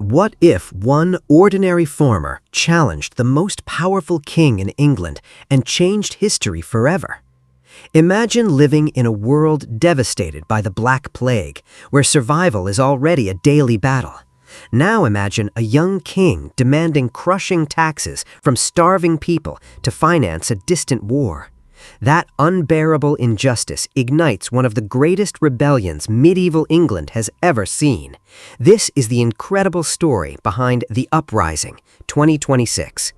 What if one ordinary farmer challenged the most powerful king in England and changed history forever? Imagine living in a world devastated by the Black Plague, where survival is already a daily battle. Now imagine a young king demanding crushing taxes from starving people to finance a distant war. That unbearable injustice ignites one of the greatest rebellions medieval England has ever seen. This is the incredible story behind The Uprising, 2026.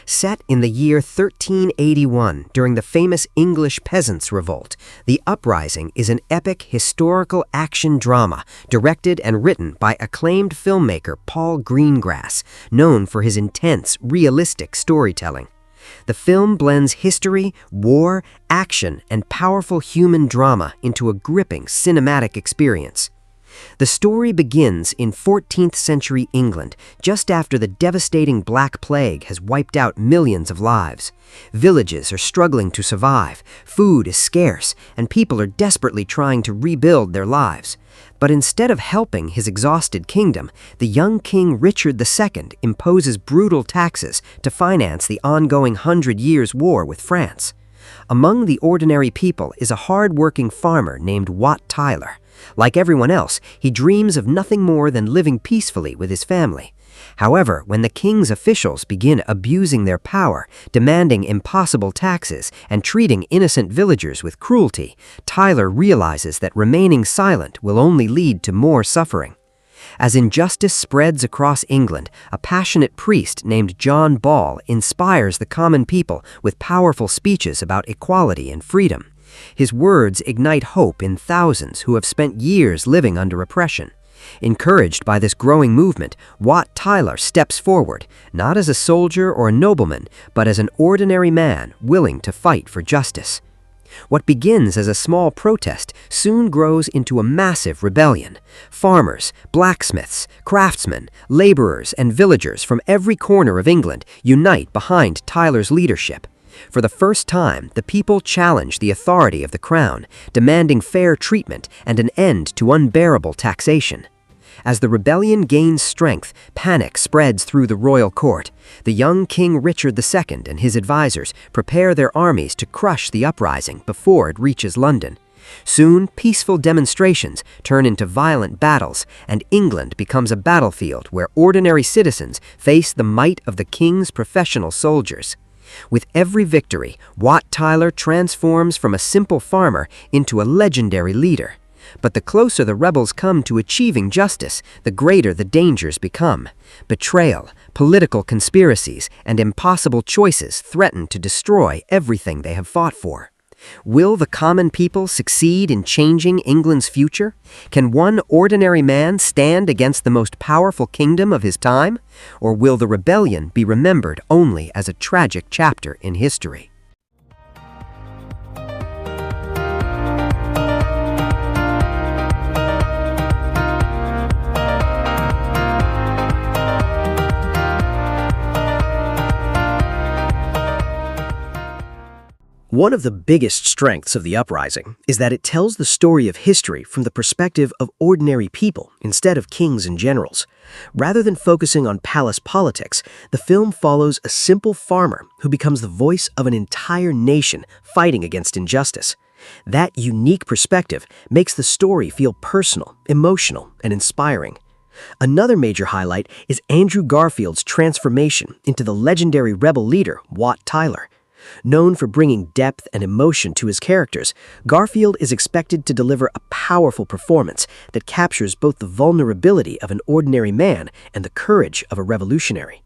Set in the year 1381 during the famous English Peasants Revolt, The Uprising is an epic historical action drama directed and written by acclaimed filmmaker Paul Greengrass, known for his intense, realistic storytelling. The film blends history, war, action, and powerful human drama into a gripping cinematic experience. The story begins in 14th century England, just after the devastating Black Plague has wiped out millions of lives. Villages are struggling to survive, food is scarce, and people are desperately trying to rebuild their lives. But instead of helping his exhausted kingdom, the young King Richard II imposes brutal taxes to finance the ongoing 100 Years' War with France. Among the ordinary people is a hard-working farmer named Wat Tyler. Like everyone else, he dreams of nothing more than living peacefully with his family. However, when the king's officials begin abusing their power, demanding impossible taxes, and treating innocent villagers with cruelty, Tyler realizes that remaining silent will only lead to more suffering. As injustice spreads across England, a passionate priest named John Ball inspires the common people with powerful speeches about equality and freedom. His words ignite hope in thousands who have spent years living under oppression. Encouraged by this growing movement, Wat Tyler steps forward, not as a soldier or a nobleman, but as an ordinary man willing to fight for justice. What begins as a small protest soon grows into a massive rebellion. Farmers, blacksmiths, craftsmen, laborers, and villagers from every corner of England unite behind Tyler's leadership. For the first time, the people challenge the authority of the crown, demanding fair treatment and an end to unbearable taxation. As the rebellion gains strength, panic spreads through the royal court. The young King Richard II and his advisors prepare their armies to crush the uprising before it reaches London. Soon, peaceful demonstrations turn into violent battles, and England becomes a battlefield where ordinary citizens face the might of the king's professional soldiers. With every victory, Wat Tyler transforms from a simple farmer into a legendary leader. But the closer the rebels come to achieving justice, the greater the dangers become. Betrayal, political conspiracies, and impossible choices threaten to destroy everything they have fought for. Will the common people succeed in changing England's future? Can one ordinary man stand against the most powerful kingdom of his time? Or will the rebellion be remembered only as a tragic chapter in history? One of the biggest strengths of The Uprising is that it tells the story of history from the perspective of ordinary people instead of kings and generals. Rather than focusing on palace politics, the film follows a simple farmer who becomes the voice of an entire nation fighting against injustice. That unique perspective makes the story feel personal, emotional, and inspiring. Another major highlight is Andrew Garfield's transformation into the legendary rebel leader, Wat Tyler. Known for bringing depth and emotion to his characters, Garfield is expected to deliver a powerful performance that captures both the vulnerability of an ordinary man and the courage of a revolutionary.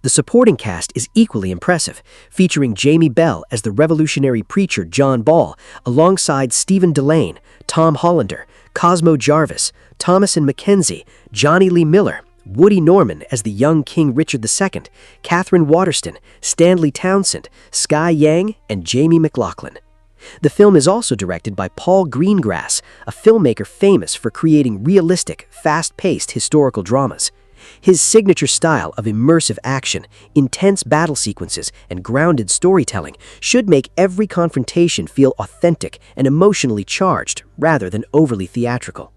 The supporting cast is equally impressive, featuring Jamie Bell as the revolutionary preacher John Ball, alongside Stephen Delane, Tom Hollander, Cosmo Jarvis, Thomasin McKenzie, Johnny Lee Miller, Woody Norman as the young King Richard II, Catherine Waterston, Stanley Townsend, Sky Yang, and Jamie McLaughlin. The film is also directed by Paul Greengrass, a filmmaker famous for creating realistic, fast-paced historical dramas. His signature style of immersive action, intense battle sequences, and grounded storytelling should make every confrontation feel authentic and emotionally charged rather than overly theatrical.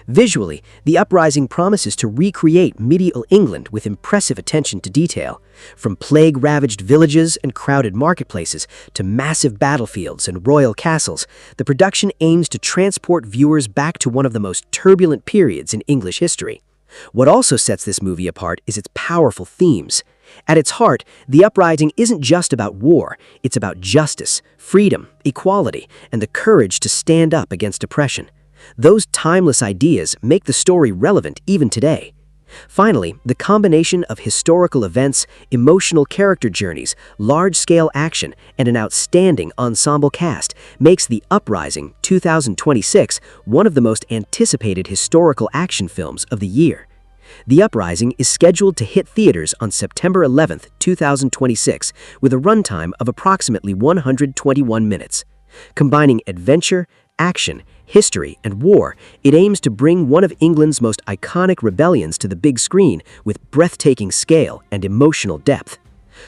Visually, The Uprising promises to recreate medieval England with impressive attention to detail. From plague-ravaged villages and crowded marketplaces to massive battlefields and royal castles, the production aims to transport viewers back to one of the most turbulent periods in English history. What also sets this movie apart is its powerful themes. At its heart, The Uprising isn't just about war, it's about justice, freedom, equality, and the courage to stand up against oppression. Those timeless ideas make the story relevant even today. Finally, the combination of historical events, emotional character journeys, large-scale action, and an outstanding ensemble cast makes The Uprising 2026 one of the most anticipated historical action films of the year. The Uprising is scheduled to hit theaters on September 11, 2026, with a runtime of approximately 121 minutes. Combining adventure, action, history, and war, it aims to bring one of England's most iconic rebellions to the big screen with breathtaking scale and emotional depth.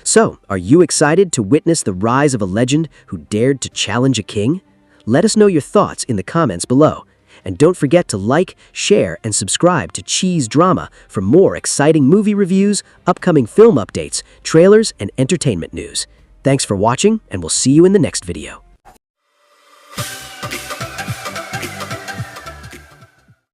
So, are you excited to witness the rise of a legend who dared to challenge a king? Let us know your thoughts in the comments below. And don't forget to like, share, and subscribe to CheezeDrama for more exciting movie reviews, upcoming film updates, trailers, and entertainment news. Thanks for watching, and we'll see you in the next video.